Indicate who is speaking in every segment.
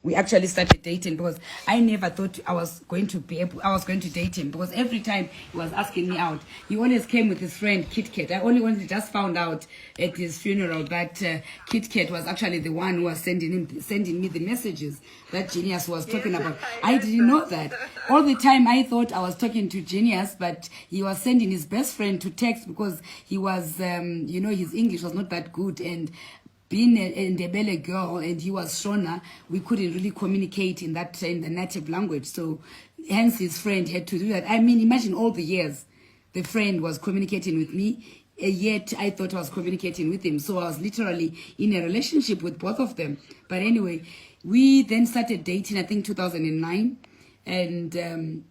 Speaker 1: we actually started dating, because I never thought I was going to date him, because every time he was asking me out, he always came with his friend Kit Kat. I only just found out at his funeral that Kit Kat was actually the one who was sending me the messages that Genius was talking about. I didn't know that. All the time I thought I was talking to Genius, but he was sending his best friend to text, because he was, his English was not that good, and being a Ndebele girl and he was Shona, we couldn't really communicate in the native language. So hence his friend had to do that. I mean, imagine all the years the friend was communicating with me, yet I thought I was communicating with him. So I was literally in a relationship with both of them. But anyway, we then started dating, I think 2009. And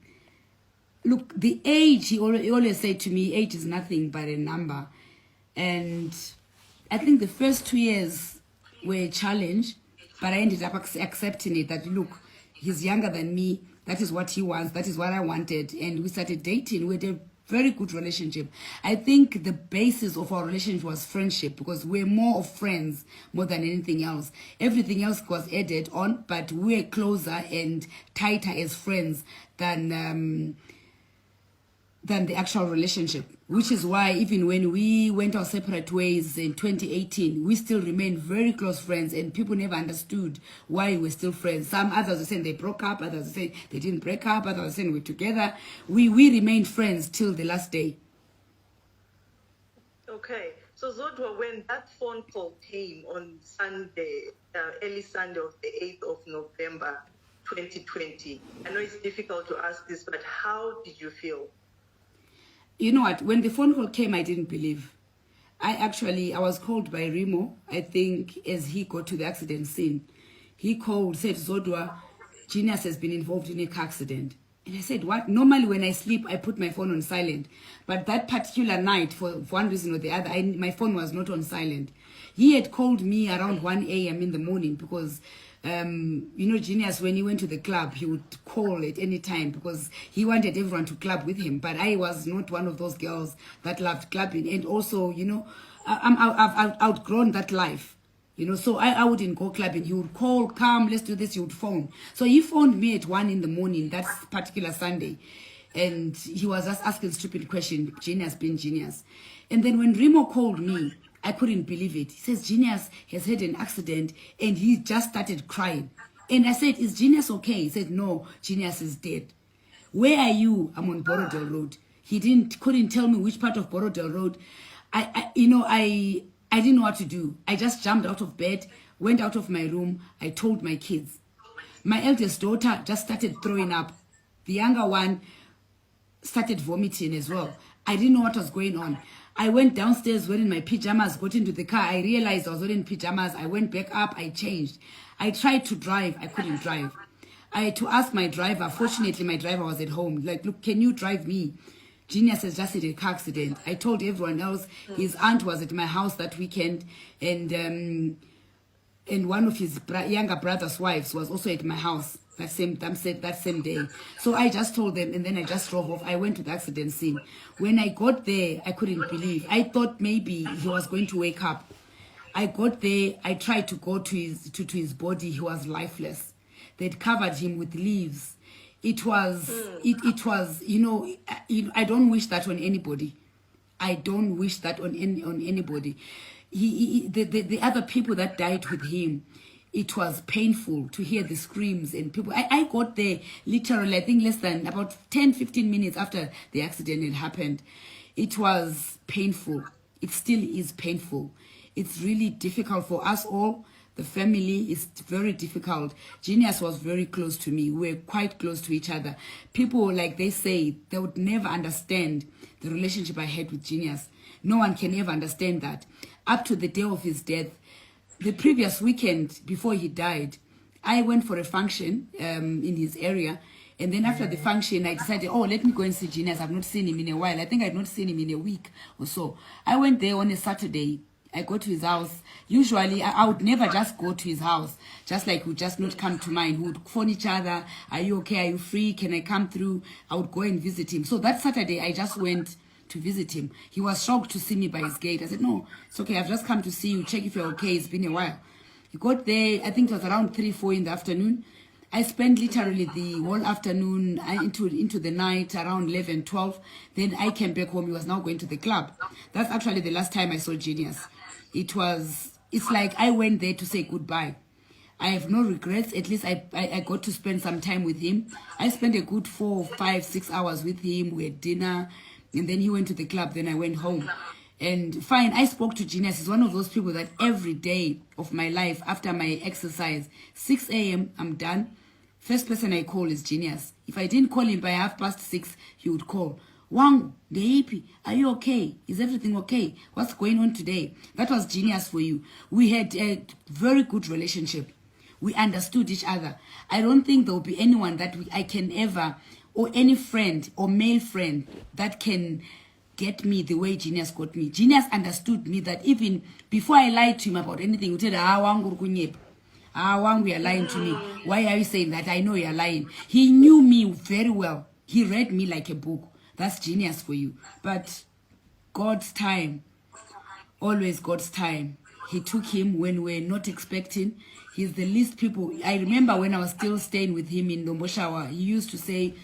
Speaker 1: look, the age, he always said to me, age is nothing but a number. And I think the first 2 years were a challenge, but I ended up accepting it, that look, he's younger than me, that is what he wants, that is what I wanted, and we started dating. We had a very good relationship. I think the basis of our relationship was friendship, because we're more of friends more than anything else. Everything else was added on, but we're closer and tighter as friends than the actual relationship, which is why even when we went our separate ways in 2018, we still remained very close friends, and people never understood why we're still friends. Some others were saying they broke up, others were saying they didn't break up, others were saying we're together. We remained friends till the last day.
Speaker 2: Okay, so Zodwa, when that phone call came on Sunday, early Sunday of the 8th of November 2020, I know it's difficult to ask this, but how did you feel?
Speaker 1: You know what? When the phone call came, I didn't believe. I was called by Remo, I think, as he got to the accident scene. He called, said, Zodwa, Genius has been involved in a car accident. And I said, what? Normally when I sleep, I put my phone on silent. But that particular night, for one reason or the other, my phone was not on silent. He had called me around 1 a.m. in the morning, because Genius, when he went to the club, he would call at any time, because he wanted everyone to club with him. But I was not one of those girls that loved clubbing. And also, I've outgrown that life. So I wouldn't go clubbing. He would call, come, let's do this. He would phone. So he phoned me at 1 in the morning, that particular Sunday. And he was just asking stupid questions, Genius being Genius. And then when Remo called me, I couldn't believe it. He says, Genius has had an accident, and he just started crying. And I said, is Genius okay? He said, no, Genius is dead. Where are you? I'm on Borodale Road. He couldn't tell me which part of Borodale Road. I didn't know what to do. I just jumped out of bed, went out of my room. I told my kids. My eldest daughter just started throwing up. The younger one started vomiting as well. I didn't know what was going on. I went downstairs wearing my pajamas, got into the car. I realized I was wearing pajamas. I went back up. I changed. I tried to drive. I couldn't drive. I had to ask my driver. Fortunately, my driver was at home. Like, look, can you drive me? Genius has just had a car accident. I told everyone else. His aunt was at my house that weekend, and one of his younger brother's wives was also at my house that same day. So I just told them, and then I just drove off. I went to the accident scene. When I got there, I couldn't believe. I thought maybe he was going to wake up. I got there. I tried to go to his body. He was lifeless. They'd covered him with leaves. It was, I don't wish that on anybody. I don't wish that on anybody. The other people that died with him, it was painful to hear the screams and people. I got there literally, I think less than about 10-15 minutes after the accident had happened. It was painful. It still is painful. It's really difficult for us all. The family is very difficult. Genius was very close to me. We're quite close to each other. People, like they say, they would never understand the relationship I had with Genius. No one can ever understand that. Up to the day of his death, the previous weekend before he died, I went for a function in his area. And then after the function, I decided, let me go and see Genius. I've not seen him in a while. I think I've not seen him in a week or so. I went there on a Saturday. I go to his house. Usually, I would never just go to his house. Just like would just not come to mind. We would phone each other. Are you okay? Are you free? Can I come through? I would go and visit him. So that Saturday, I just went to visit him. He was shocked to see me by his gate. I said, no, it's okay. I've just come to see you. Check if you're okay. It's been a while. He got there, I think it was around 3, 4 in the afternoon. I spent literally the whole afternoon into the night, around 11, 12. Then I came back home. He was now going to the club. That's actually the last time I saw Genius. It's like I went there to say goodbye. I have no regrets. At least I got to spend some time with him. I spent a good 4, 5, 6 hours with him. We had dinner. And then he went to the club. Then I went home. And fine, I spoke to Genius. He's one of those people that every day of my life, after my exercise, 6 a.m., I'm done. First person I call is Genius. If I didn't call him by 6:30, he would call. Wang, the are you okay? Is everything okay? What's going on today? That was Genius for you. We had a very good relationship. We understood each other. I don't think there will be anyone that I can ever, or any friend or male friend that can get me the way Genius got me. Genius understood me that even before I lied to him about anything, he would say, Wang, you are lying to me. Why are you saying that? I know you are lying. He knew me very well. He read me like a book. That's Genius for you. But God's time, always God's time. He took him when we're not expecting. He's the least people. I remember when I was still staying with him in Lomboshawa, he used to say,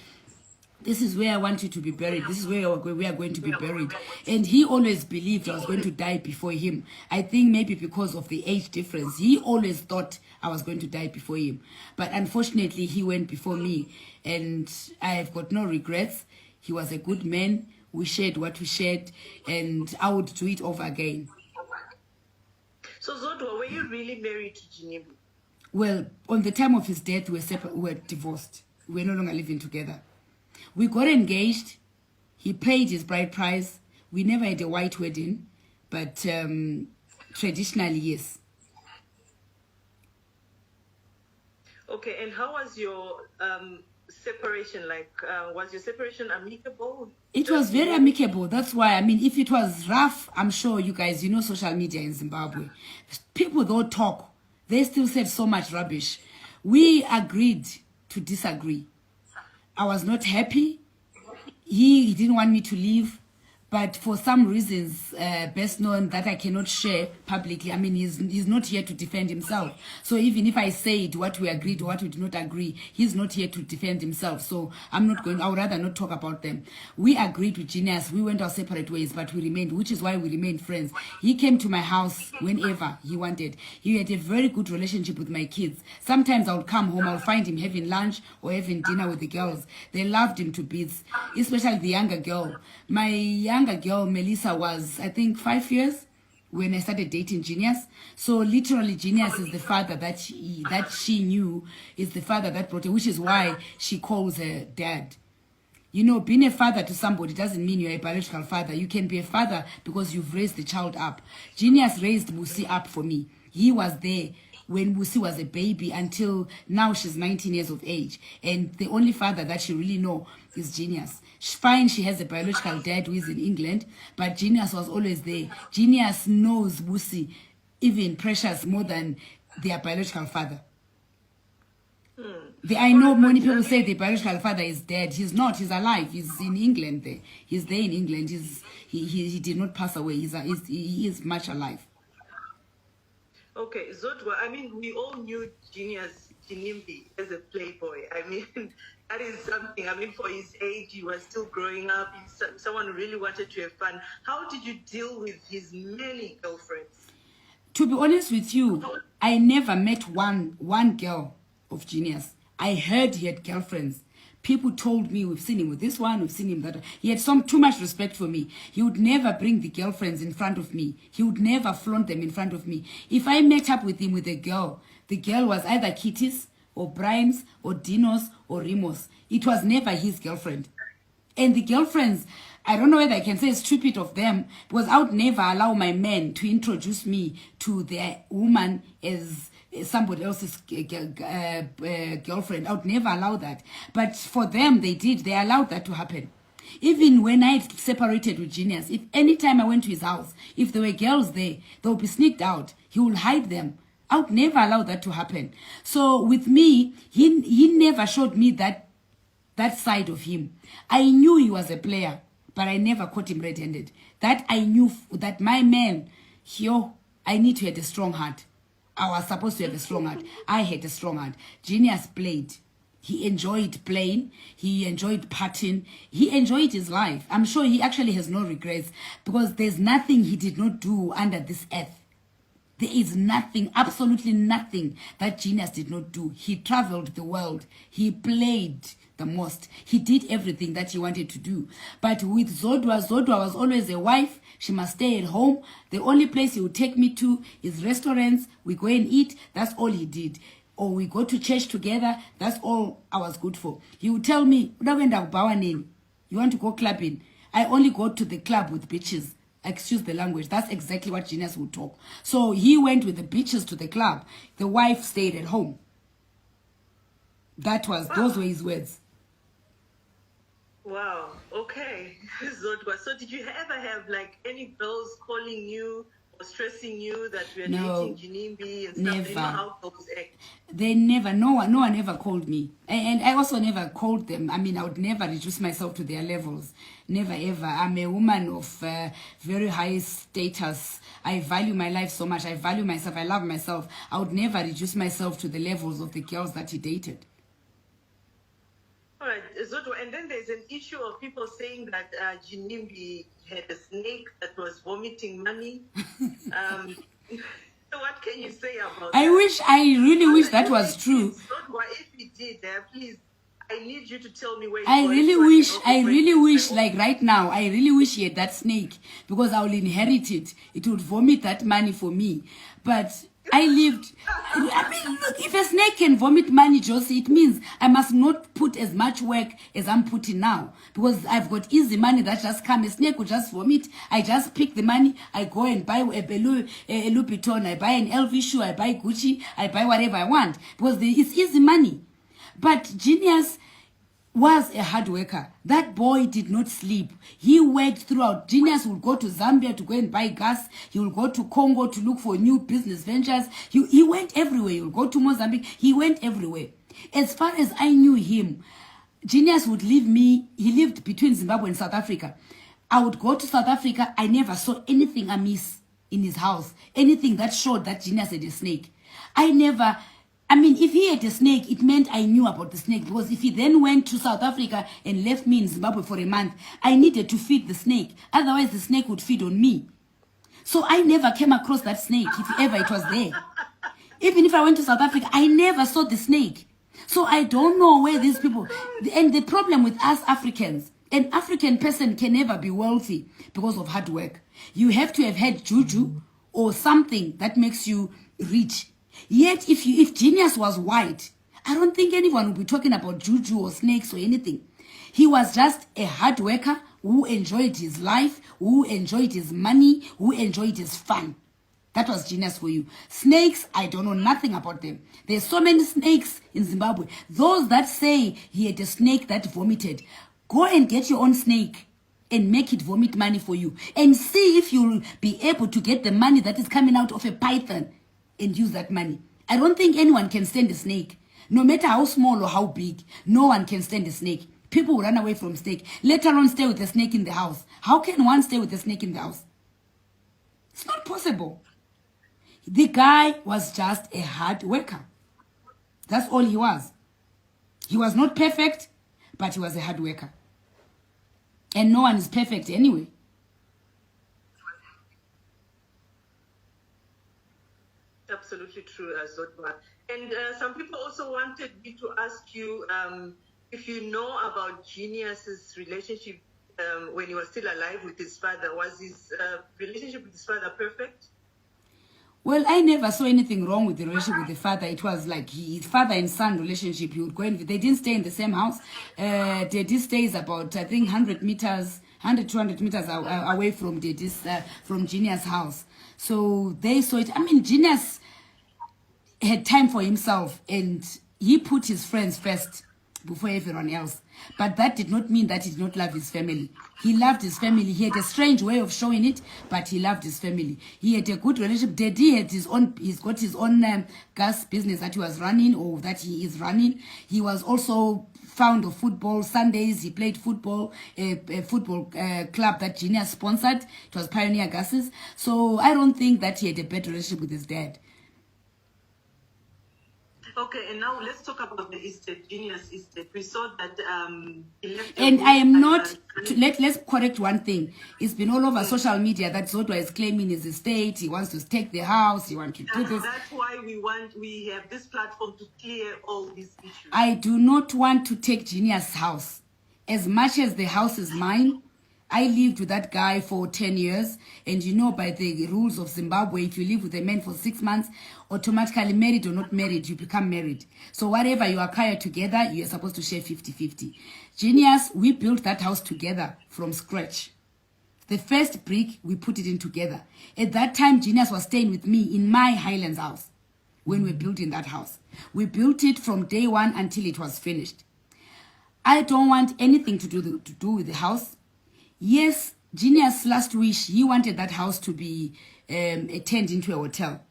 Speaker 1: this is where I want you to be buried. This is where we are going to be buried. And he always believed I was going to die before him. I think maybe because of the age difference. He always thought I was going to die before him. But unfortunately, he went before me. And I have got no regrets. He was a good man. We shared what we shared. And I would do it over again.
Speaker 2: So Zodwa, were you really married to Ginimbi?
Speaker 1: Well, on the time of his death, we were divorced. We were no longer living together. We got engaged. He paid his bride price. We never had a white wedding, but traditionally, yes.
Speaker 2: Okay, and how was your separation like? Was your separation amicable?
Speaker 1: It was very amicable. That's why, I mean, if it was rough, I'm sure you guys, you know social media in Zimbabwe. People don't talk. They still said so much rubbish. We agreed to disagree. I was not happy. He didn't want me to leave. But for some reasons, best known that I cannot share publicly, I mean, he's not here to defend himself. So even if I said what we agreed or what we did not agree, he's not here to defend himself. So I would rather not talk about them. We agreed with Genius. We went our separate ways, but we remained, which is why we remained friends. He came to my house whenever he wanted. He had a very good relationship with my kids. Sometimes I would come home, I would find him having lunch or having dinner with the girls. They loved him to bits, especially the younger girl. My younger girl, Melissa, was, I think, 5 years when I started dating Genius. So literally, Genius is the father that she knew, is the father that brought her, which is why she calls her dad. You know, being a father to somebody doesn't mean you're a biological father. You can be a father because you've raised the child up. Genius raised Musi up for me. He was there when Musi was a baby until now she's 19 years of age. And the only father that she really know is Genius. Fine, she has a biological dad who is in England, but Genius was always there. Genius knows Musi even precious more than their biological father. I know many people say the biological father is dead. He's not. He's alive. He's in England there. He's there in England. He did not pass away. He is much alive.
Speaker 2: Okay, Zodwa, I mean, we all knew Ginimbi as a playboy. I mean, that is something. I mean, for his age, he was still growing up. Someone really wanted to have fun. How did you deal with his many girlfriends?
Speaker 1: To be honest with you, I never met one girl of Genius. I heard he had girlfriends. People told me, we've seen him with this one, we've seen him that one. He had too much respect for me. He would never bring the girlfriends in front of me. He would never flaunt them in front of me. If I met up with him with a girl, the girl was either Kitty's or Brian's or Dino's or Rimo's. It was never his girlfriend. And the girlfriends, I don't know whether I can say stupid of them, because I would never allow my men to introduce me to their woman as somebody else's girlfriend. I would never allow that. But for them, they did. They allowed that to happen. Even when I separated with Genius, if any time I went to his house, if there were girls there, they would be sneaked out. He would hide them. I would never allow that to happen. So with me, he never showed me that side of him. I knew he was a player, but I never caught him red-handed. That I knew that my man, I need to have a strong heart. I was supposed to have a strong heart. I had a strong heart. Genius played. He enjoyed playing. He enjoyed partying. He enjoyed his life. I'm sure he actually has no regrets because there's nothing he did not do under this earth. There is nothing, absolutely nothing that Genius did not do. He traveled the world. He played the most. He did everything that he wanted to do. But with Zodwa, Zodwa was always a wife. She must stay at home. The only place he would take me to is restaurants. We go and eat. That's all he did. Or we go to church together. That's all I was good for. He would tell me, you want to go clubbing? I only go to the club with bitches. Excuse the language. That's exactly what Genius would talk. So he went with the bitches to the club. The wife stayed at home. Those were his words.
Speaker 2: Wow. Okay. Zodwa. So did you ever have like any girls calling you or stressing you that we are dating Ginimbi and stuff?
Speaker 1: Never.
Speaker 2: You know how girls act.
Speaker 1: They never, no one ever called me. And I also never called them. I mean, I would never reduce myself to their levels. Never, ever. I'm a woman of very high status. I value my life so much. I value myself. I love myself. I would never reduce myself to the levels of the girls that he dated.
Speaker 2: All right, Zodwa, and then there's an issue of people saying that Ginimbi had a snake that was vomiting money. So what can you say about that?
Speaker 1: I really wish that was true.
Speaker 2: Zodwa, if he did, please, I need you to tell me where
Speaker 1: I really wish, like right now, I really wish he had that snake because I will inherit it. It would vomit that money for me. But I mean, look, if a snake can vomit money, Josie, it means I must not put as much work as I'm putting now. Because I've got easy money that just comes. A snake will just vomit. I just pick the money. I go and buy a Louis Vuitton. I buy an LV shoe. I buy Gucci. I buy whatever I want. Because it's easy money. But Genius was a hard worker. That boy did not sleep. He worked throughout. Genius would go to Zambia to go and buy gas. He would go to Congo to look for new business ventures. He went everywhere. He would go to Mozambique. He went everywhere. As far as I knew him, Genius would leave me. He lived between Zimbabwe and South Africa. I would go to South Africa. I never saw anything amiss in his house. Anything that showed that Genius had a snake. If he had a snake, it meant I knew about the snake. Because if he then went to South Africa and left me in Zimbabwe for a month, I needed to feed the snake. Otherwise, the snake would feed on me. So I never came across that snake, if ever it was there. Even if I went to South Africa, I never saw the snake. So I don't know where these people... And the problem with us Africans, an African person can never be wealthy because of hard work. You have to have had juju or something that makes you rich. Yet, if Genius was white, I don't think anyone would be talking about juju or snakes or anything. He was just a hard worker who enjoyed his life, who enjoyed his money, who enjoyed his fun. That was Genius for you. Snakes, I don't know nothing about them. There's so many snakes in Zimbabwe. Those that say he had a snake that vomited, go and get your own snake and make it vomit money for you. And see if you'll be able to get the money that is coming out of a python and use that money. I don't think anyone can stand a snake. No matter how small or how big, no one can stand a snake. People will run away from snake, let alone stay with a snake in the house. How can one stay with a snake in the house? It's not possible. The guy was just a hard worker. That's all he was. He was not perfect, but he was a hard worker. And no one is perfect anyway.
Speaker 2: Absolutely true, Zodwa. And some people also wanted me to ask you if you know about Genius's relationship when he was still alive with his father. Was his relationship with his father perfect?
Speaker 1: Well, I never saw anything wrong with the relationship with the father. It was like his father and son relationship. He would go in, they didn't stay in the same house. Daddy stays about, I think, 200 meters away from from Genius' house. So they saw it. Genius had time for himself and he put his friends first before everyone else. But that did not mean that he did not love his family. He loved his family. He had a strange way of showing it, but he loved his family. He had a good relationship. Daddy had he's got his own gas business that he was running or that he is running. He was also fond of football. Sundays he played football, a football club that Genius sponsored. It was Pioneer Gases. So I don't think that he had a bad relationship with his dad.
Speaker 2: Okay, and now let's talk about the estate, Genius estate. We saw that he left.
Speaker 1: And I am not. Let's correct one thing. It's been all over social media that Zodwa is claiming his estate. He wants to take the house. He wants to do this.
Speaker 2: That's why we have this platform to clear all these issues.
Speaker 1: I do not want to take Genius' house. As much as the house is mine, I lived with that guy for 10 years. And you know, by the rules of Zimbabwe, if you live with a man for 6 months, automatically married or not married, you become married. So whatever you acquire together, you're supposed to share 50-50. Genius, we built that house together from scratch. The first brick, we put it in together. At that time, Genius was staying with me in my Highlands house when we built in that house. We built it from day one until it was finished. I don't want anything to do with the house. Yes, Genius' last wish, he wanted that house to be turned into a hotel.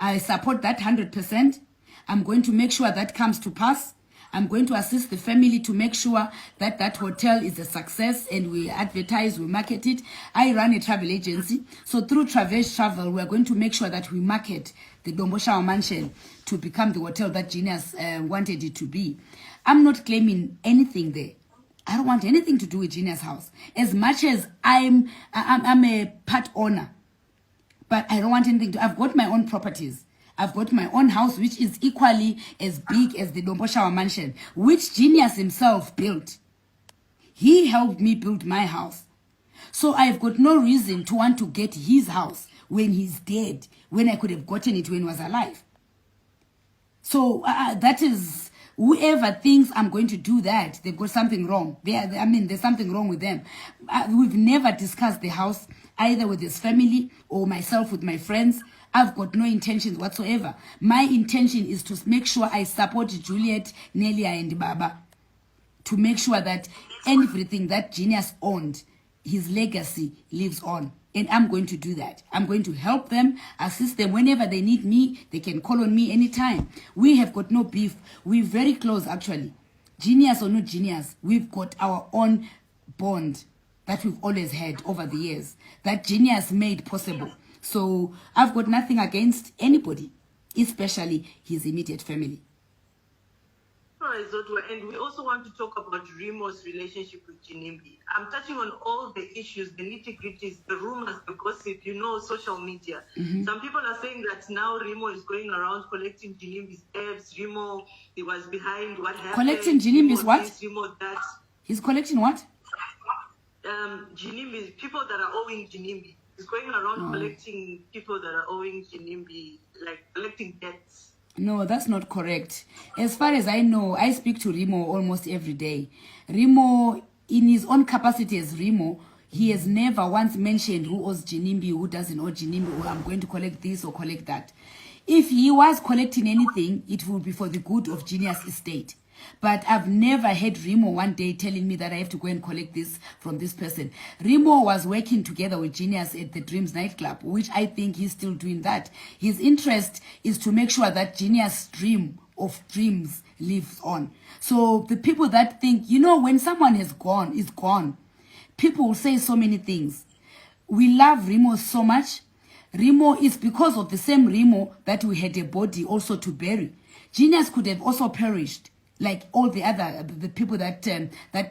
Speaker 1: I support that 100%. I'm going to make sure that comes to pass. I'm going to assist the family to make sure that that hotel is a success, and we advertise, we market it. I run a travel agency. So through Traverse Travel, we're going to make sure that we market the Domboshawa Mansion to become the hotel that Genius wanted it to be. I'm not claiming anything there. I don't want anything to do with Genius' house. As much as I'm a part owner, but I don't want anything to. I've got my own properties. I've got my own house, which is equally as big as the Domboshawa Mansion, which Genius himself built. He helped me build my house. So I've got no reason to want to get his house when he's dead, when I could have gotten it when he was alive. So that is... Whoever thinks I'm going to do that, they've got something wrong. There's something wrong with them. We've never discussed the house, either with his family or myself with my friends. I've got no intentions whatsoever. My intention is to make sure I support Juliet, Nelia, and Baba, to make sure that everything that Genius owned, his legacy lives on. And I'm going to do that. I'm going to help them, assist them whenever they need me. They can call on me anytime. We have got no beef. We're very close, actually. Genius or no Genius, we've got our own bond that we've always had over the years, that Genius made possible. So I've got nothing against anybody, especially his immediate family.
Speaker 2: All right, Zodwa, and we also want to talk about Remo's relationship with Ginimbi. I'm touching on all the issues, the nitty-gritties, the rumors, the gossip, social media. Some people are saying that now Remo is going around collecting Ginimbi's debts. Remo, he was behind what happened.
Speaker 1: Collecting Ginimbis what?
Speaker 2: This, Remo that.
Speaker 1: He's collecting what?
Speaker 2: Ginimbi, people that are owing Ginimbi. He's going around collecting people that are owing Ginimbi, like collecting debts.
Speaker 1: No, that's not correct. As far as I know, I speak to Remo almost every day. Remo, in his own capacity as Remo, he has never once mentioned who owes Ginimbi, who doesn't owe Ginimbi, or I'm going to collect this or collect that. If he was collecting anything, it would be for the good of Genius Estate. But I've never had Remo one day telling me that I have to go and collect this from this person. Remo was working together with Genius at the Dreams nightclub, which I think he's still doing that. His interest is to make sure that Genius' dream of dreams lives on. So the people that think, when someone is gone, people will say so many things. We love Remo so much. Remo is because of the same Remo that we had a body also to bury. Genius could have also perished, like all the people that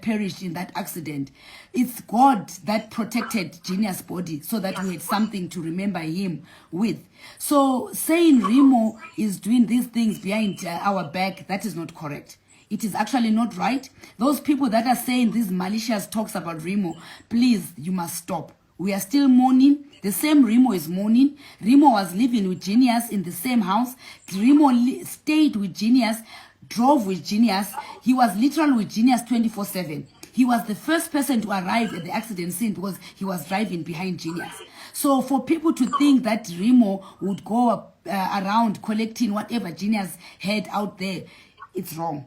Speaker 1: perished in that accident. It's God that protected Genius' body so that we had something to remember him with. So saying Remo is doing these things behind our back, that is not correct. It is actually not right. Those people that are saying these malicious talks about Remo, please, you must stop. We are still mourning. The same Remo is mourning. Remo was living with Genius in the same house. Remo stayed with Genius, drove with Genius. He was literally with Genius 24/7. He was the first person to arrive at the accident scene because he was driving behind Genius. So for people to think that Remo would go around collecting whatever Genius had out there, it's wrong.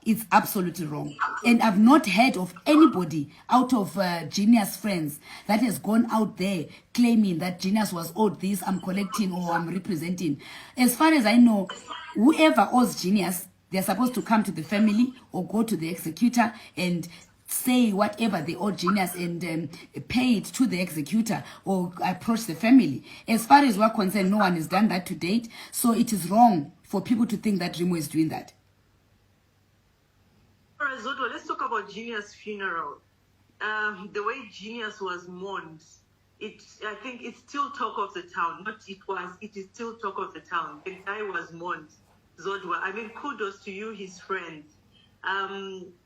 Speaker 1: It's absolutely wrong. And I've not heard of anybody out of Genius friends that has gone out there claiming that Genius was owed this, I'm collecting or I'm representing. As far as I know, whoever owes Genius, they're supposed to come to the family or go to the executor and say whatever they owe Genius and pay it to the executor or approach the family. As far as we're concerned, no one has done that to date. So it is wrong for people to think that Remo is doing that.
Speaker 2: All right, Zodwa, let's talk about Genius' funeral. The way Genius was mourned, I think it's still talk of the town. It is still talk of the town. The guy was mourned, Zodwa. I mean, kudos to you, his friend.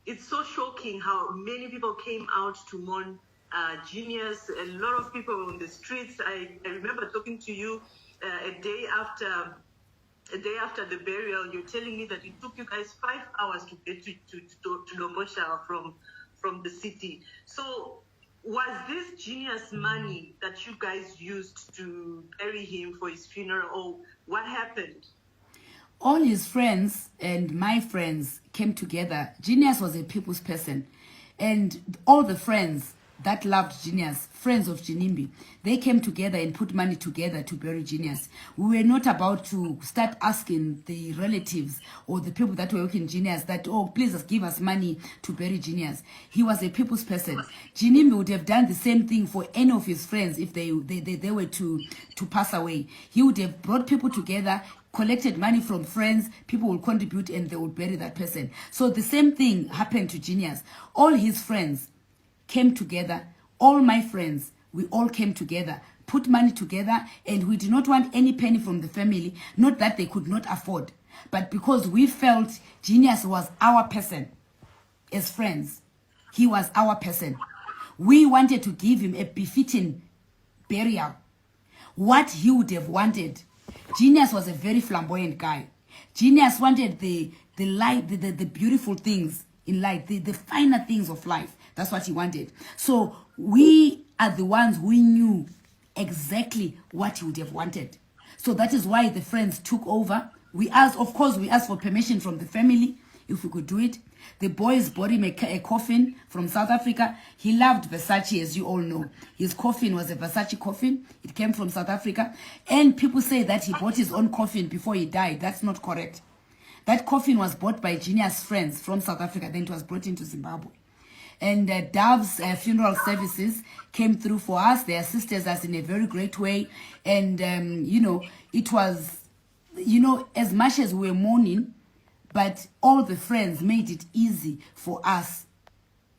Speaker 2: It's so shocking how many people came out to mourn Genius. A lot of people on the streets. I remember talking to you a day after the burial. You're telling me that it took you guys 5 hours to get to Lombosha from the city. So was this Genius money that you guys used to bury him for his funeral, or what happened?
Speaker 1: All his friends and my friends came together. Genius was a people's person. And all the friends that loved Genius, friends of Ginimbi, they came together and put money together to bury Genius. We were not about to start asking the relatives or the people that were working Genius that, oh, please give us money to bury Genius. He was a people's person. Ginimbi would have done the same thing for any of his friends if they were to pass away. He would have brought people together, collected money from friends, people will contribute and they would bury that person. So the same thing happened to Genius. All his friends came together, all my friends, we all came together, put money together, and we did not want any penny from the family, not that they could not afford, but because we felt Genius was our person as friends. He was our person. We wanted to give him a befitting burial. What he would have wanted. Genius was a very flamboyant guy. Genius wanted the light, the beautiful things in life, the finer things of life. That's what he wanted. So we are the ones who knew exactly what he would have wanted. So that is why the friends took over. We asked for permission from the family if we could do it. The boys bought him a coffin from South Africa. He loved Versace, as you all know. His coffin was a Versace coffin. It came from South Africa. And people say that he bought his own coffin before he died. That's not correct. That coffin was bought by Genius' friends from South Africa. Then it was brought into Zimbabwe. And Dove's funeral services came through for us. They assisted us in a very great way. And, it was, as much as we were mourning, but all the friends made it easy for us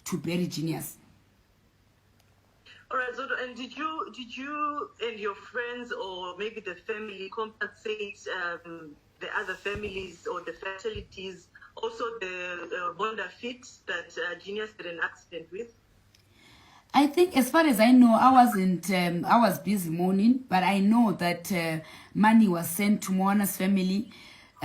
Speaker 1: to bury Genius.
Speaker 2: All right, Zodwa, and did you and your friends or maybe the family compensate the other families or the fatalities, also the Bonda fit that Genius had an accident with?
Speaker 1: I think, as far as I know, I was busy mourning, but I know that money was sent to Moana's family.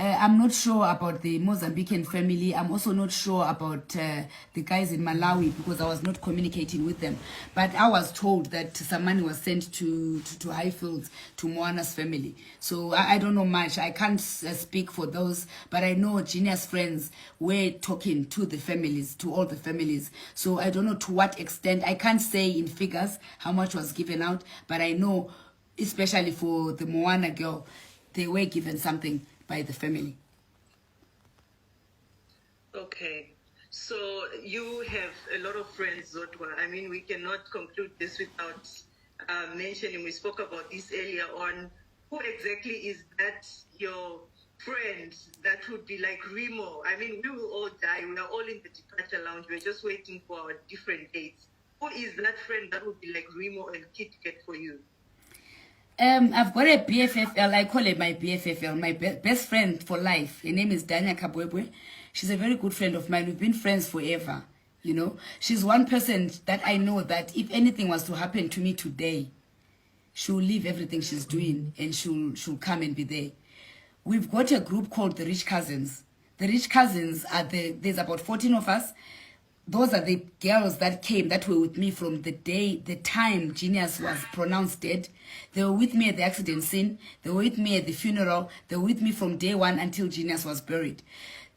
Speaker 1: I'm not sure about the Mozambican family. I'm also not sure about the guys in Malawi because I was not communicating with them. But I was told that some money was sent to Highfields, to Moana's family. So I don't know much. I can't speak for those. But I know Genius friends were talking to the families, to all the families. So I don't know to what extent. I can't say in figures how much was given out. But I know, especially for the Moana girl, they were given something by the family.
Speaker 2: Okay, so you have a lot of friends, Zodwa. I mean, we cannot conclude this without mentioning, we spoke about this earlier on, who exactly is that your friend that would be like Remo? I mean, we will all die. We are all in the departure lounge. We're just waiting for our different dates. Who is that friend that would be like Remo and Kit Kat for you?
Speaker 1: I've got a BFFL. I call it my BFFL, my best friend for life. Her name is Danya Kabwebwe. She's a very good friend of mine. We've been friends forever. She's one person that I know that if anything was to happen to me today, she'll leave everything she's doing and she'll come and be there. We've got a group called the Rich Cousins. The Rich Cousins there's about 14 of us. Those are the girls that came, that were with me from the time Genius was pronounced dead. They were with me at the accident scene. They were with me at the funeral. They were with me from day one until Genius was buried.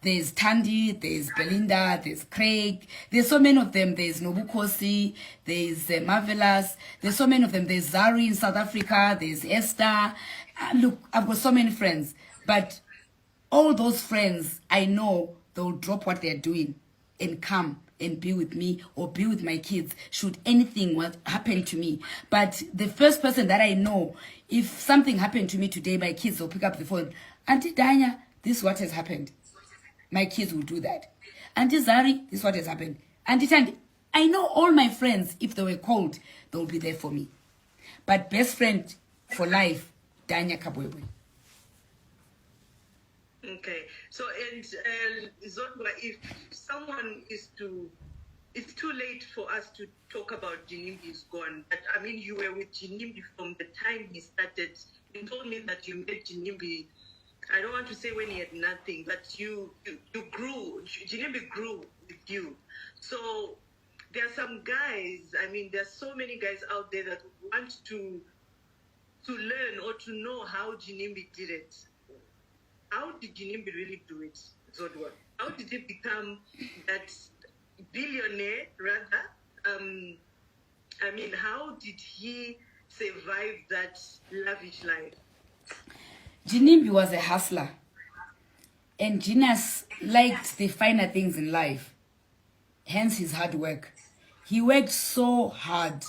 Speaker 1: There's Tandy, there's Belinda, there's Craig. There's so many of them. There's Nobukosi, there's Marvelous. There's so many of them. There's Zari in South Africa. There's Esther. Look, I've got so many friends. But all those friends, I know they'll drop what they're doing and come and be with me or be with my kids should anything happen to me. But the first person that I know, if something happened to me today, my kids will pick up the phone. Auntie Danya, this is what has happened. My kids will do that. Auntie Zari, this is what has happened. Auntie Tandy, I know all my friends, if they were called, they will be there for me. But best friend for life, Danya Kabwewe.
Speaker 2: Okay. So, and Zodwa, if someone is to, it's too late for us to talk about Ginimbi is gone. But I mean, you were with Ginimbi from the time he started. You told me that you met Ginimbi. I don't want to say when he had nothing, but you grew. Ginimbi grew with you. So there are some guys. I mean, there's so many guys out there that want to learn or to know how Ginimbi did it. How did Ginimbi really do it, Zodwa? How did he become that billionaire, rather? I mean, how did he survive that lavish life?
Speaker 1: Ginimbi was a hustler. And Genius liked the finer things in life. Hence his hard work. He worked so hard.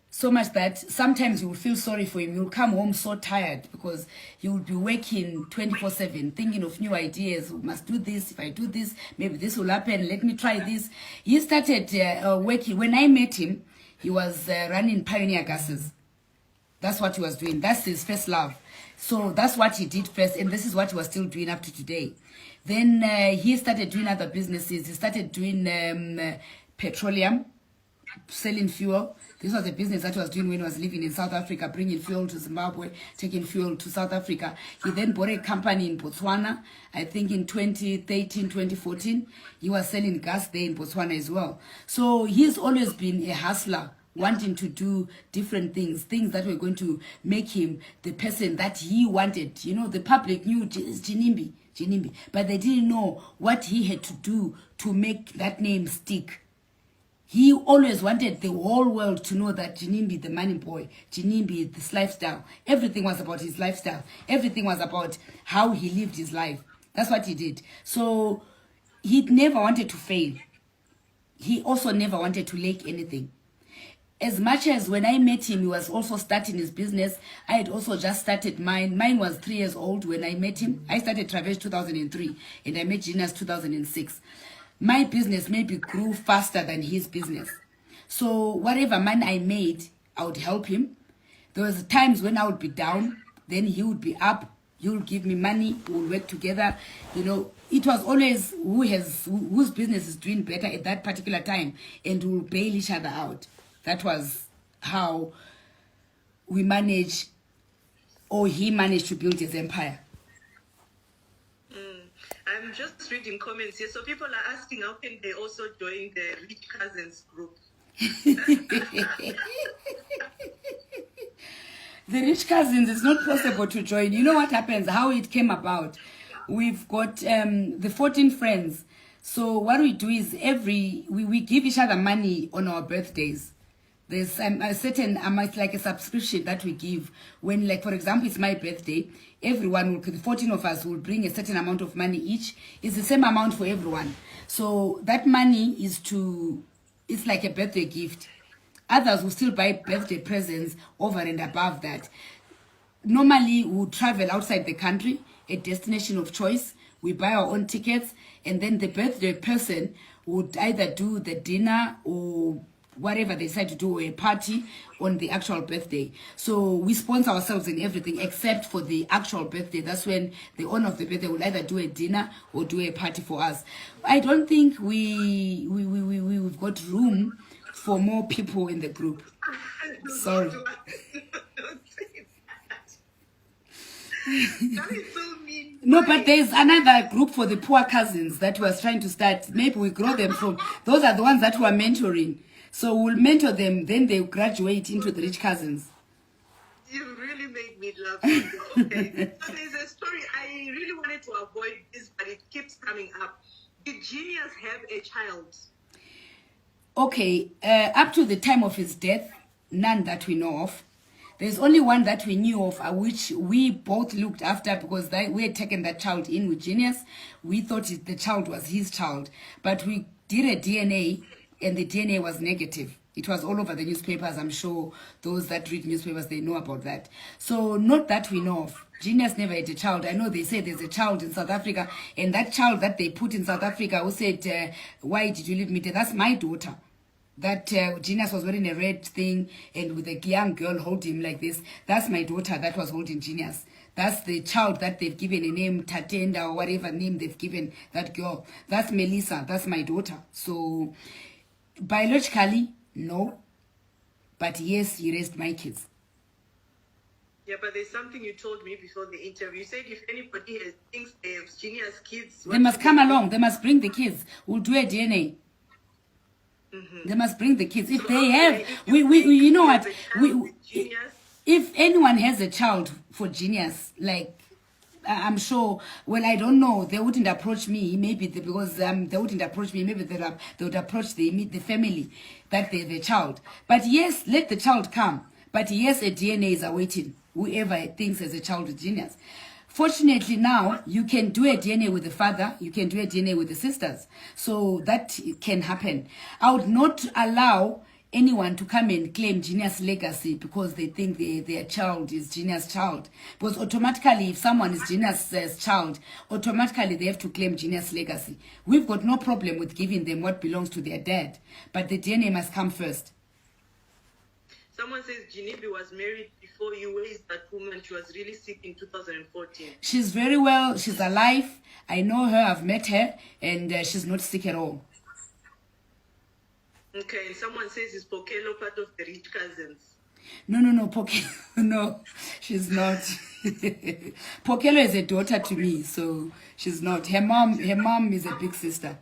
Speaker 1: So much that sometimes you will feel sorry for him. You'll come home so tired because he will be working 24/7, thinking of new ideas. We must do this. If I do this, maybe this will happen. Let me try this. He started working. When I met him, he was running Pioneer Gases. That's what he was doing. That's his first love. So that's what he did first, and this is what he was still doing up to today. Then he started doing other businesses. He started doing petroleum, selling fuel. This was a business that he was doing when he was living in South Africa, bringing fuel to Zimbabwe, taking fuel to South Africa. He then bought a company in Botswana, I think in 2013, 2014. He was selling gas there in Botswana as well. So he's always been a hustler, wanting to do different things that were going to make him the person that he wanted. You know, the public knew Ginimbi, but they didn't know what he had to do to make that name stick. He always wanted the whole world to know that Ginimbi, the money boy, Ginimbi, this lifestyle, everything was about his lifestyle. Everything was about how he lived his life. That's what he did. So he never wanted to fail. He also never wanted to lack anything. As much as when I met him, he was also starting his business. I had also just started mine. Mine was 3 years old when I met him. I started Trendz 2003 and I met Genius 2006. My business maybe grew faster than his business. So whatever money I made, I would help him. There was times when I would be down, then he would be up. He would give me money. We would work together. You know, it was always whose business is doing better at that particular time, and we will bail each other out. That was how we managed, or he managed to build his empire.
Speaker 2: I'm just reading comments here. So people are asking how can they also join the Rich Cousins group?
Speaker 1: The Rich Cousins, it's not possible to join. You know what happens, how it came about. We've got the 14 friends. So what we do is we give each other money on our birthdays. There's a certain amount, like a subscription that we give when, like, for example, it's my birthday. Everyone, the 14 of us will bring a certain amount of money each. It's the same amount for everyone. So that money it's like a birthday gift. Others will still buy birthday presents over and above that. Normally, we'll travel outside the country, a destination of choice. We buy our own tickets, and then the birthday person would either do the dinner or whatever they decide to do, a party on the actual birthday. So we sponsor ourselves in everything except for the actual birthday. That's when the owner of the birthday will either do a dinner or do a party for us. I don't think we've got room for more people in the group. Sorry.
Speaker 2: Don't say that. That is so mean.
Speaker 1: No, but there's another group for the poor cousins that was trying to start. Maybe we grow them from. Those are the ones that we're mentoring. So we'll mentor them, then they'll graduate into the Rich Cousins.
Speaker 2: You really made me laugh. Okay. So there's a story, I really wanted to avoid this, but it keeps coming up. Did Genius have a child?
Speaker 1: Okay, up to the time of his death, none that we know of. There's only one that we knew of, which we both looked after because we had taken that child in with Genius. We thought the child was his child, but we did a DNA, and the DNA was negative. It was all over the newspapers. I'm sure those that read newspapers, they know about that. So not that we know of. Genius never had a child. I know they say there's a child in South Africa, and that child that they put in South Africa who said, why did you leave me there? That's my daughter. That Genius was wearing a red thing and with a young girl holding him like this. That's my daughter that was holding Genius. That's the child that they've given a name, Tatenda, or whatever name they've given that girl. That's Melissa. That's my daughter. So biologically, no. But yes, he raised my kids.
Speaker 2: Yeah, but there's something you told me before the interview. You said if anybody thinks they have Genius kids,
Speaker 1: they must come along. They must bring the kids. We'll do a DNA. They must bring the kids. If
Speaker 2: So,
Speaker 1: they have,
Speaker 2: if
Speaker 1: you know
Speaker 2: have
Speaker 1: what?
Speaker 2: a child with Genius,
Speaker 1: If anyone has a child for Genius, like, I'm sure, well, I don't know, they wouldn't approach me, maybe because they wouldn't approach me, maybe they would approach the family that they're the child. But yes, let the child come. But yes, a DNA is awaiting whoever thinks as a child with Genius. Fortunately now, you can do a DNA with the father, you can do a DNA with the sisters. So that can happen. I would not allow anyone to come and claim Genius legacy because they think their child is Genius child. Because automatically, if someone is Genius's child, automatically they have to claim Genius legacy. We've got no problem with giving them what belongs to their dad, but the DNA must come first.
Speaker 2: someone says Ginimbi was married before you. Where is that woman? She was really sick in 2014.
Speaker 1: She's very well. She's alive. I know her. I've met her, and she's not sick at all.
Speaker 2: Okay, and someone says is Pokelo part of the rich cousins?
Speaker 1: No, no, she's not. Pokelo is a daughter to me, so she's not. Her mom is a big sister.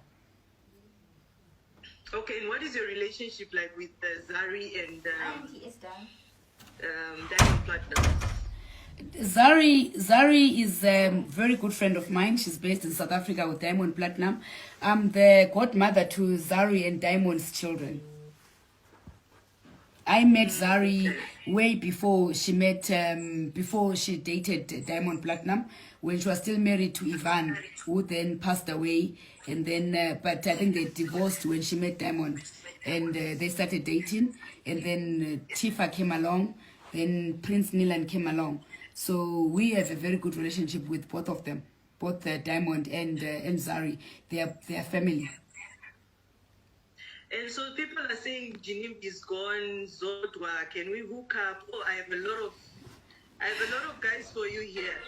Speaker 2: Okay, and what is your relationship like with Zari and Diamond Platinum?
Speaker 1: Zari is a very good friend of mine. She's based in South Africa with Diamond Platinum. I'm the godmother to Zari and Diamond's children. I met Zari way before she dated Diamond Platinum, when she was still married to Ivan, who then passed away. And then, but I think they divorced when she met Diamond, and they started dating. And then Tifa came along, then Prince Nilan came along. So we have a very good relationship with both of them, both Diamond and Zari. They are family.
Speaker 2: And so people are saying Ginimbis is gone, Zodwa, can we hook up? Oh, I have a lot of guys for you here.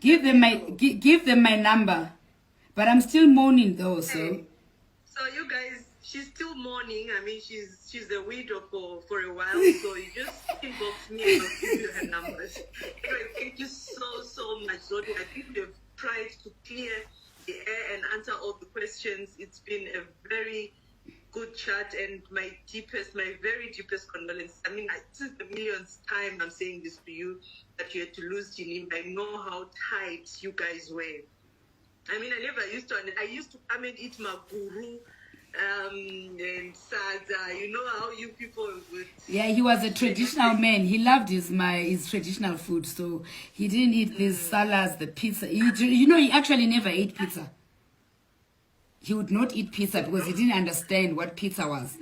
Speaker 1: Give them my number. But I'm still mourning though, so.
Speaker 2: So you guys, she's still mourning. I mean, she's a widow for a while, so you just inbox me and I'll give you her numbers. Anyway, thank you so much, Zodwa. I think we've tried to clear the air and answer all the questions. It's been a very good chat, and my very deepest condolences. I mean, this is the millionth time I'm saying this to you, that you had to lose Ginimbi. I know how tight you guys were. I mean, I used to come and eat maguru and sada. You know how you people would.
Speaker 1: Yeah, he was a traditional man. He loved his traditional food, so he didn't eat these salads, the pizza. He actually never ate pizza. He would not eat pizza because he didn't understand what pizza was.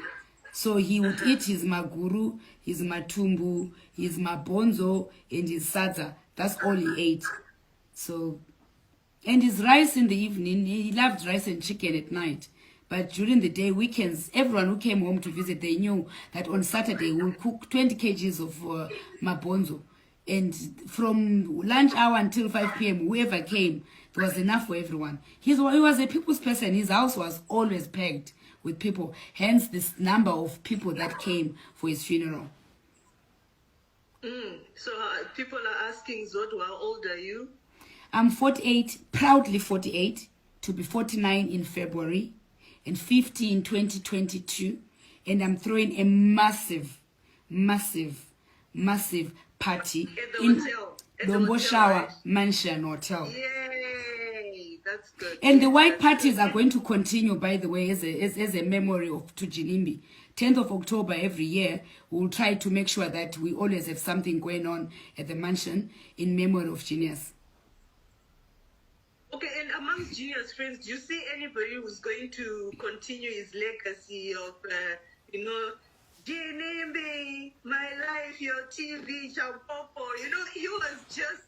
Speaker 1: So he would eat his maguru, his matumbu, his mabonzo, and his sadza. That's all he ate. So, and his rice in the evening. He loved rice and chicken at night. But during the day, weekends, everyone who came home to visit, they knew that on Saturday we'll cook 20 kgs of mabonzo. And from lunch hour until 5 p.m., whoever came, there was enough for everyone. He was a people's person. His house was always packed with people. Hence, this number of people that came for his funeral.
Speaker 2: So people are asking, Zodwa, how old are you?
Speaker 1: I'm 48, proudly 48, to be 49 in February, and 50 in 2022. And I'm throwing a massive party in Dombo Shower Mansion Hotel.
Speaker 2: Yay! That's good.
Speaker 1: And the white parties are going to continue, by the way, as a memory to Ginimbi. 10th of October every year, we'll try to make sure that we always have something going on at the mansion in memory of Genius.
Speaker 2: Okay, and And amongst Junior's friends, do you see anybody who's going to continue his legacy of, Ginimbi, my life, your TV, Champopo? He was just...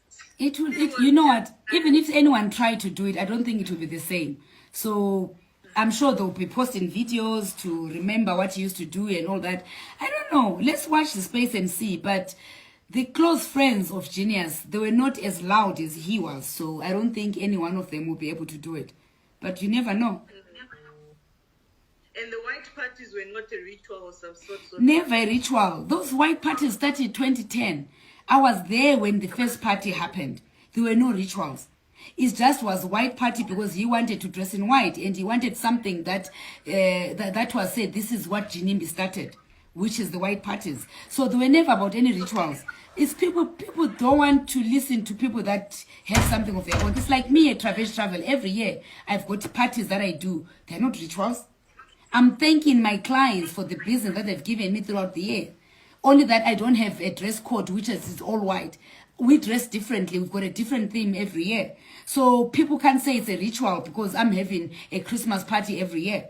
Speaker 1: You know what? Even if anyone tried to do it, I don't think it will be the same. So I'm sure they'll be posting videos to remember what he used to do and all that. I don't know. Let's watch the space and see. But the close friends of Genius, they were not as loud as he was. So I don't think any one of them will be able to do it. But you never know.
Speaker 2: And the white parties were not a ritual of some sort?
Speaker 1: Never a ritual. Those white parties started 2010. I was there when the first party happened. There were no rituals. It just was white party because he wanted to dress in white and he wanted something that that was said. This is what Ginimbi started, which is the white parties. So they were never about any rituals. It's people don't want to listen to people that have something of their own. It's like me at Travel. Every year I've got parties that I do. They're not rituals. I'm thanking my clients for the business that they've given me throughout the year. Only that I don't have a dress code, which is all white. We dress differently. We've got a different theme every year. So people can't say it's a ritual because I'm having a Christmas party every year.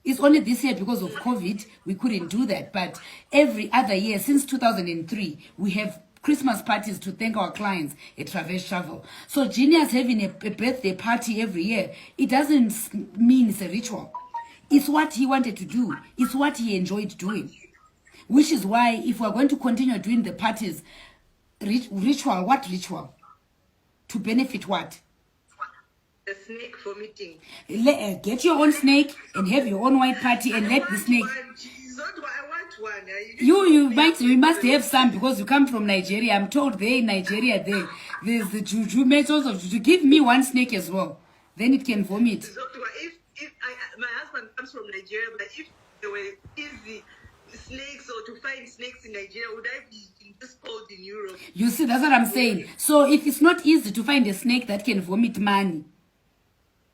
Speaker 1: It's only this year because of COVID, we couldn't do that. But every other year, since 2003, we have Christmas parties to thank our clients at Travel. So Genius having a birthday party every year, it doesn't mean it's a ritual. It's what he wanted to do. It's what he enjoyed doing. Which is why if we're going to continue doing the parties, ritual, what ritual? To benefit what?
Speaker 2: The snake vomiting.
Speaker 1: Get your own snake and have your own white party and let the snake...
Speaker 2: Zodwa, I want one.
Speaker 1: You must have some because you come from Nigeria. I'm told there in Nigeria, there's the juju methods of juju. Give me one snake as well. Then it can vomit.
Speaker 2: Zodwa, if my husband comes from Nigeria, but if there were easy snakes or to find snakes in Nigeria, would I be in this cold in Europe?
Speaker 1: You see, that's what I'm saying. So if it's not easy to find a snake that can vomit money,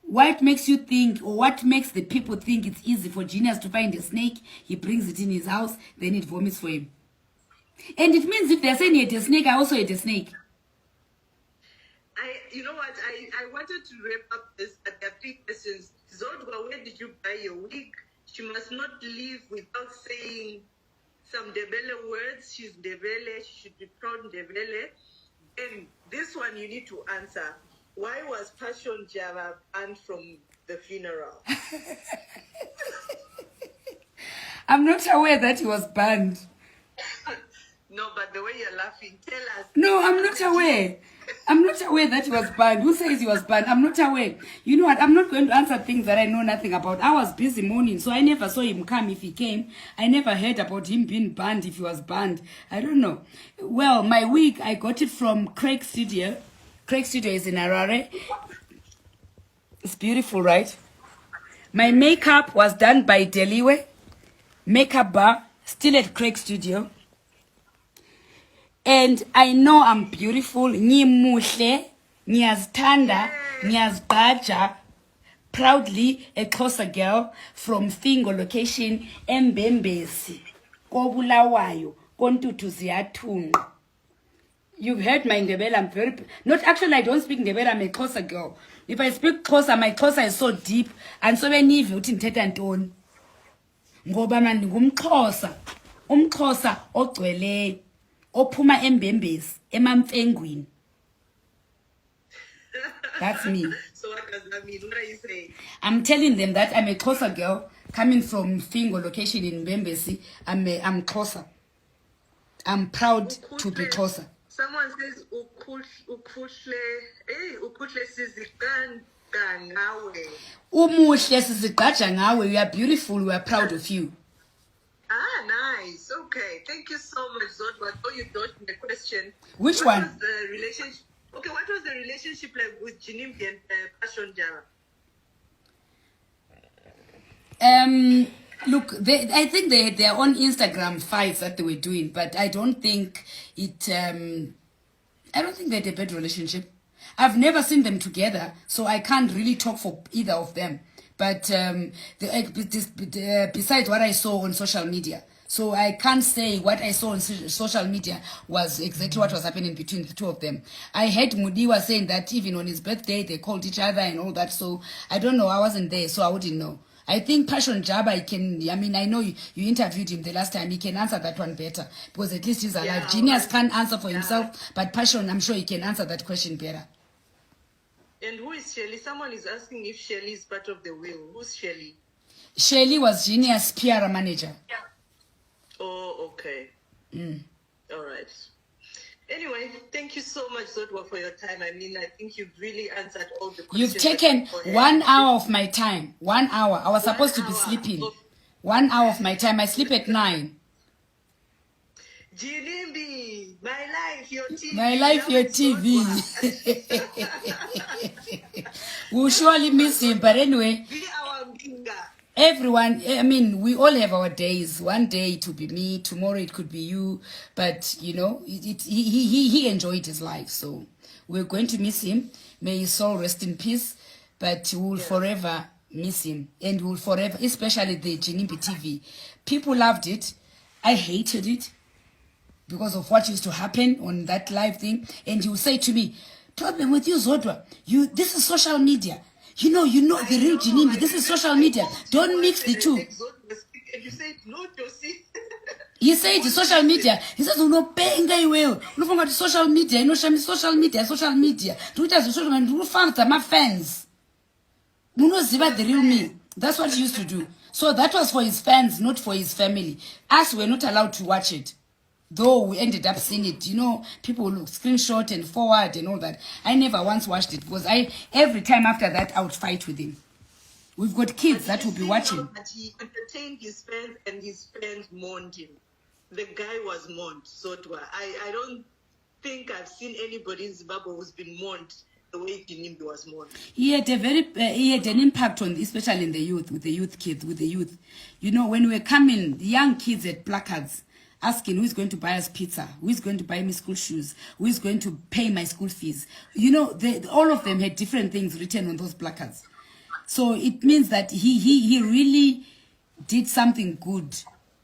Speaker 1: what makes you think, or what makes the people think it's easy for Genius to find a snake? He brings it in his house, then it vomits for him. And it means if they're saying he had a snake, I also had a snake.
Speaker 2: You know what? I wanted to wrap up this at the 3 questions. Zodwa, where did you buy your wig? She must not leave without saying some Ndebele words. She's Ndebele. She should be proud Ndebele. And this one you need to answer. Why was Passion Java banned from the funeral?
Speaker 1: I'm not aware that he was banned.
Speaker 2: No, but the way you're laughing, tell us.
Speaker 1: No, I'm not aware. I'm not aware that he was banned. Who says he was banned? I'm not aware. You know what? I'm not going to answer things that I know nothing about. I was busy mourning, so I never saw him come if he came. I never heard about him being banned if he was banned. I don't know. Well, my wig, I got it from Craig Studio. Craig Studio is in Harare. It's beautiful, right? My makeup was done by Deliwe. Makeup bar, still at Craig Studio. And I know I'm beautiful. Ngimuhle, ngiyazithanda, ngiyazigqaja. Proudly a closer girl from Fingo location, Mbembesi, Kobulawayo, Kontutu Ziyathunqa. You've heard my Ndebele. I'm very... Not actually, I don't speak Ndebele. I'm a closer girl. If I speak closer, my closer is so deep. And so many of you thetha ntoni. Ngoba mna ngumXhosa. UmXhosa ogcweleyo. Ophuma embembezi, emamfengwini. That's me.
Speaker 2: So what does that mean? What are you saying?
Speaker 1: I'm telling them that I'm a closer girl coming from Fingo location in Mbembesi. I'm closer. I'm proud to be closer.
Speaker 2: Someone says ukuhle sizigqaja ngawe.
Speaker 1: Umuhle sizigqaja ngawe. You are beautiful. We are proud of you.
Speaker 2: Ah, nice. Okay. Thank you so much, Zodwa. Oh, you dodged the question.
Speaker 1: Which one?
Speaker 2: Was the relationship? Okay, what was the relationship like with Ginimbi and Passion Java?
Speaker 1: Look, I think they had their own Instagram fights that they were doing, but I don't think it. I don't think they had a bad relationship. I've never seen them together, so I can't really talk for either of them. But besides what I saw on social media, So I can't say what I saw on social media was exactly what was happening between the two of them. I heard Mudiwa saying that even on his birthday, they called each other and all that. So I don't know. I wasn't there, so I wouldn't know. I think Passion Jabba, I know you interviewed him the last time. He can answer that one better because at least he's alive. Genius can't answer for himself, but Passion, I'm sure he can answer that question better.
Speaker 2: And who is Shelly? Someone is asking if Shelly is part of the will. Who's Shelly?
Speaker 1: Shelly was Genius PR manager.
Speaker 2: Yeah. Oh, okay. All right. Anyway, thank you so much, Zodwa, for your time. I mean, I think you've really answered all the questions.
Speaker 1: You've taken 1 hour of my time. 1 hour. I was supposed to be sleeping. 1 hour of my time. I sleep at 9.
Speaker 2: Ginimbi, my life, your TV.
Speaker 1: My life, your TV. We'll surely miss him, but anyway. Everyone, I mean, we all have our days. One day it will be me, tomorrow it could be you. But, you know, he enjoyed his life. So we're going to miss him. May his soul rest in peace. But we will forever miss him. And we'll forever, especially the Ginimbi TV. People loved it. I hated it because of what used to happen on that live thing. And you will say to me, problem with you, Zodwa, this is social media. You know the real Ginimbi. This is social media. Don't mix the two.
Speaker 2: And you said, no, Josie.
Speaker 1: He said it's social media. He says, no, pay well. No, from social media. You know, social media. Twitter is social media. No, fans, my fans. No, Ziba, the real me. That's what he used to do. So that was for his fans, not for his family. Us were not allowed to watch it. Though we ended up seeing it, you know, people look screenshot and forward and all that. I never once watched it because every time after that I would fight with him. We've got kids that will be watching.
Speaker 2: That he entertained his fans and his fans mourned him. The guy was mourned. Zodwa. I don't think I've seen anybody in Zimbabwe who's been mourned the way Ginimbi was mourned.
Speaker 1: He had an impact on, especially in the youth, with the youth. You know, when we were coming, the young kids had placards asking who is going to buy us pizza, who is going to buy me school shoes, who is going to pay my school fees. You know, all of them had different things written on those placards. So it means that he really did something good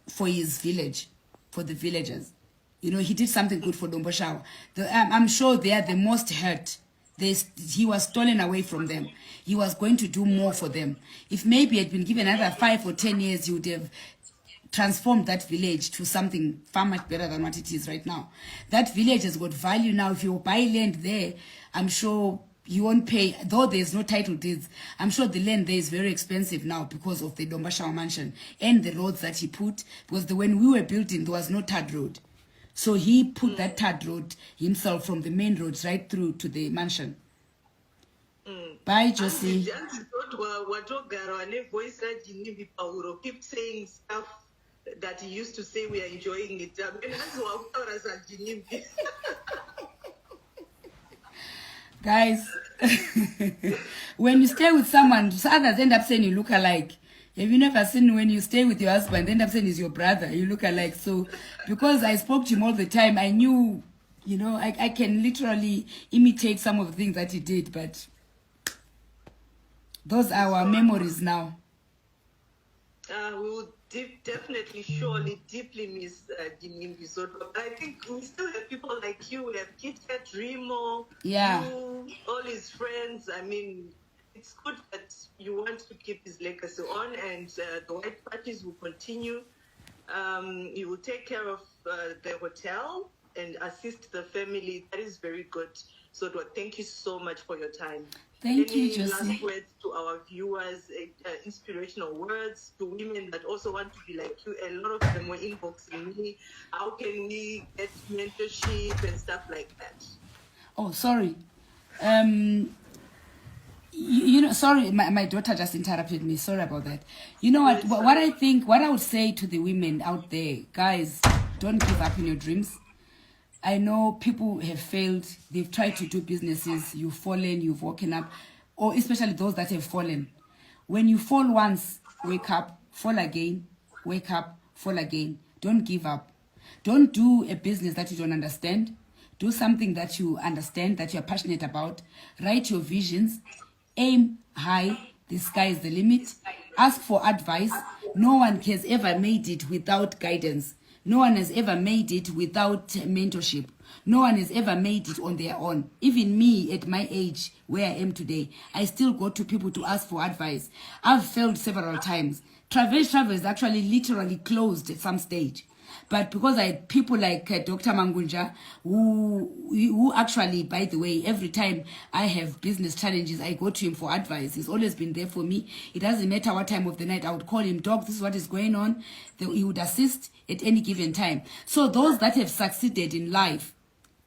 Speaker 1: for his village, for the villagers. You know, he did something good for Domboshawa. I'm sure they are the most hurt. He was stolen away from them. He was going to do more for them. If maybe he had been given another 5 or 10 years, he would have transformed that village to something far much better than what it is right now. That village has got value now. If you buy land there, I'm sure you won't pay, though there's no title deeds. I'm sure the land there is very expensive now because of the Dombashawa mansion and the roads that he put. Because when we were building, there was no tarred road. So he put that tarred road himself from the main roads right through to the mansion. Bye, Josie.
Speaker 2: Keep saying stuff that he used to say we are enjoying it.
Speaker 1: Guys, when you stay with someone, others end up saying you look alike. Have you never seen when you stay with your husband, end up saying he's your brother, you look alike? So, because I spoke to him all the time, I knew, you know, I can literally imitate some of the things that he did, but those are our memories now.
Speaker 2: We will definitely, surely, deeply miss Ginimbis. But I think we still have people like you. We have Kit Kat, Remo, you, all his friends. I mean, it's good that you want to keep his legacy on, and the white parties will continue. You will take care of the hotel and assist the family. That is very good. So, thank you so much for your time.
Speaker 1: Thank you,
Speaker 2: Any
Speaker 1: Josie.
Speaker 2: last words to our viewers, inspirational words to women that also want to be like you? A lot of them were inboxing me. How can we get mentorship and stuff like that?
Speaker 1: Oh, sorry. You know, sorry, my daughter just interrupted me. Sorry about that. You know what I think, what I would say to the women out there, guys, don't give up in your dreams. I know people have failed. They've tried to do businesses. You've fallen, you've woken up, or especially those that have fallen. When you fall once, wake up, fall again, wake up, fall again. Don't give up. Don't do a business that you don't understand. Do something that you understand, that you're passionate about. Write your visions. Aim high. The sky is the limit. Ask for advice. No one has ever made it without guidance. No one has ever made it without mentorship. No one has ever made it on their own. Even me at my age, where I am today, I still go to people to ask for advice. I've failed several times. Travel is actually literally closed at some stage. But because I had people like Dr. Mangunja, who actually, by the way, every time I have business challenges, I go to him for advice. He's always been there for me. It doesn't matter what time of the night. I would call him, Doc, this is what is going on. He would assist at any given time. So those that have succeeded in life,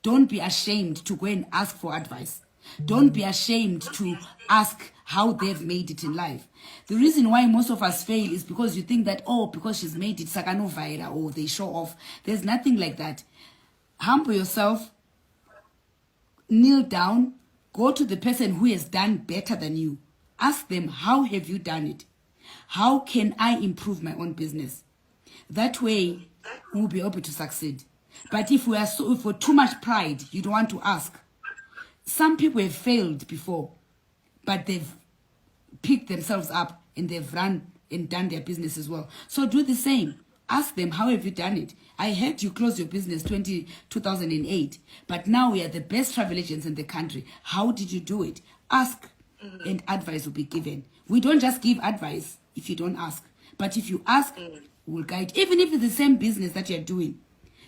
Speaker 1: don't be ashamed to go and ask for advice. Don't be ashamed to ask how they've made it in life. The reason why most of us fail is because you think that, oh, because she's made it, Sakano Vaira, or they show off. There's nothing like that. Humble yourself, kneel down, go to the person who has done better than you. Ask them, how have you done it? How can I improve my own business? That way, we'll be able to succeed. But if for too much pride, you don't want to ask. Some people have failed before, but they've picked themselves up and they've run and done their business as well. So do the same. Ask them, how have you done it? I heard you close your business 2008, but now we are the best travel agents in the country. How did you do it? Ask, and advice will be given. We don't just give advice if you don't ask. But if you ask, we'll guide. Even if it's the same business that you're doing,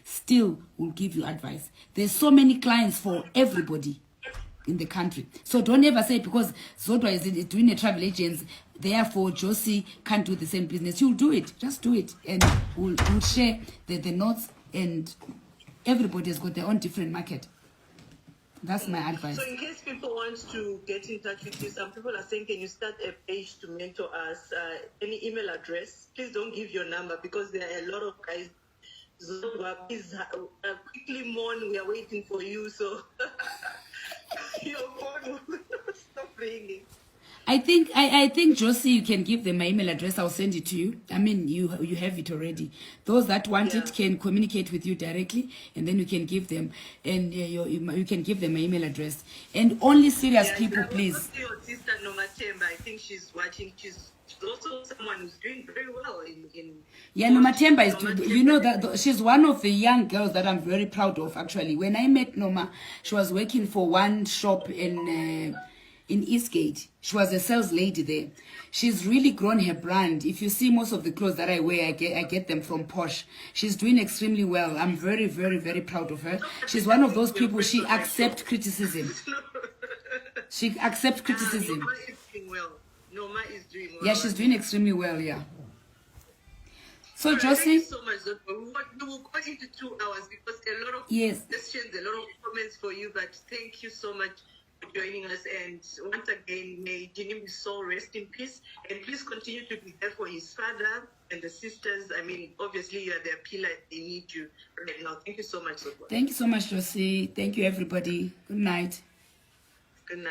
Speaker 1: still we'll give you advice. There's so many clients for everybody in the country. So don't ever say because Zodwa is doing a travel agents, therefore Josie can't do the same business. You'll do it. Just do it. And we'll share the notes, and everybody has got their own different market. That's my advice.
Speaker 2: So in case people want to get in touch with you, some people are saying, can you start a page to mentor us? Any email address? Please don't give your number because there are a lot of guys. Zodwa, please quickly mourn. We are waiting for you. So your phone will stop ringing.
Speaker 1: I think Josie, you can give them my email address. I'll send it to you. I mean, you have it already. Those that want it can communicate with you directly, and then you can give them, and you can give them my email address. And only serious people, please.
Speaker 2: Your sister Nomatemba, I think she's watching. She's also someone who's doing very well in
Speaker 1: Nomatemba is, you know, that she's one of the young girls that I'm very proud of. Actually, when I met Noma, she was working for one shop in Eastgate. She was a sales lady there. She's really grown her brand. If you see most of the clothes that I wear, I get them from Posh. She's doing extremely well. I'm very, very, very proud of her. She's one of those people, she accepts criticism. She accepts criticism.
Speaker 2: Noma is doing well. Noma is doing well.
Speaker 1: Yeah, she's doing extremely well, yeah. So, Josie.
Speaker 2: Thank you so much, Zodwa. We will go into 2 hours because a lot of questions, a lot of comments for you, but thank you so much for joining us. And once again, may Ginimbis' soul rest in peace. And please continue to be there for his father and the sisters. I mean, obviously, you are their pillar. They need you right now. Thank you so much, Zodwa.
Speaker 1: Thank you so much, Josie. Thank you, everybody. Good night.